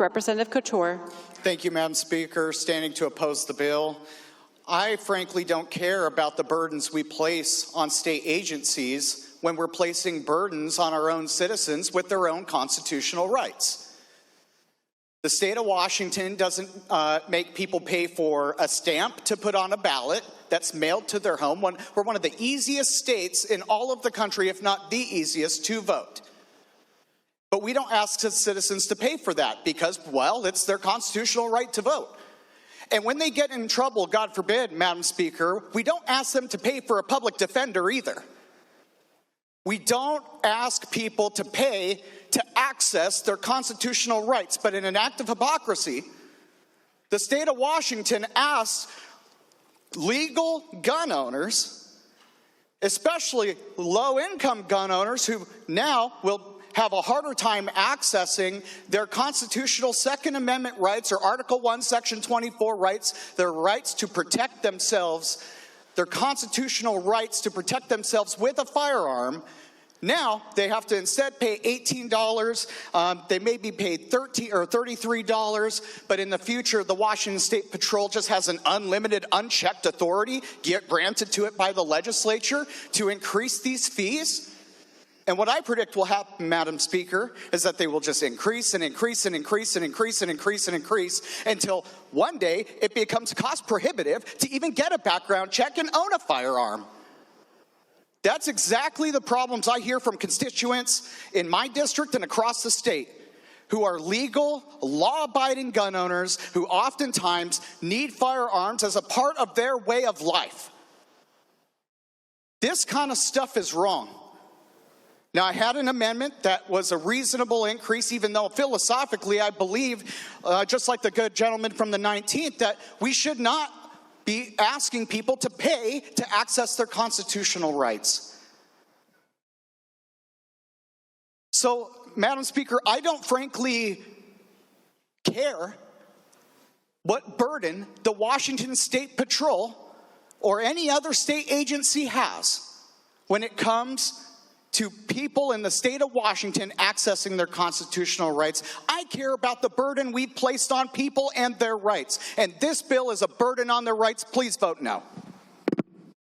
Representative Couture. Thank you, Madam Speaker. Standing to oppose the bill. I frankly don't care about the burdens we place on state agencies when we're placing burdens on our own citizens with their own constitutional rights. The state of Washington doesn't make people pay for a stamp to put on a ballot that's mailed to their home. We're one of the easiest states in all of the country, if not the easiest, to vote. But we don't ask citizens to pay for that because, well, it's their constitutional right to vote. And when they get in trouble, God forbid, Madam Speaker, we don't ask them to pay for a public defender either. We don't ask people to pay to access their constitutional rights. But in an act of hypocrisy, the state of Washington asks legal gun owners, especially low-income gun owners who now will have a harder time accessing their constitutional Second Amendment rights or Article 1, Section 24 rights, their rights to protect themselves, their constitutional rights to protect themselves with a firearm. Now they have to instead pay $18. They may be paid $13 or $33, but in the future, the Washington State Patrol just has an unlimited, unchecked authority granted to it by the legislature to increase these fees. And what I predict will happen, Madam Speaker, is that they will just increase and increase and increase and increase and increase and increase until one day it becomes cost prohibitive to even get a background check and own a firearm. That's exactly the problems I hear from constituents in my district and across the state who are legal, law-abiding gun owners who oftentimes need firearms as a part of their way of life. This kind of stuff is wrong. Now, I had an amendment that was a reasonable increase, even though philosophically I believe, just like the good gentleman from the 19th, that we should not be asking people to pay to access their constitutional rights. So, Madam Speaker, I don't frankly care what burden the Washington State Patrol or any other state agency has when it comes to people in the state of Washington accessing their constitutional rights. I care about the burden we've placed on people and their rights. And this bill is a burden on their rights. Please vote no.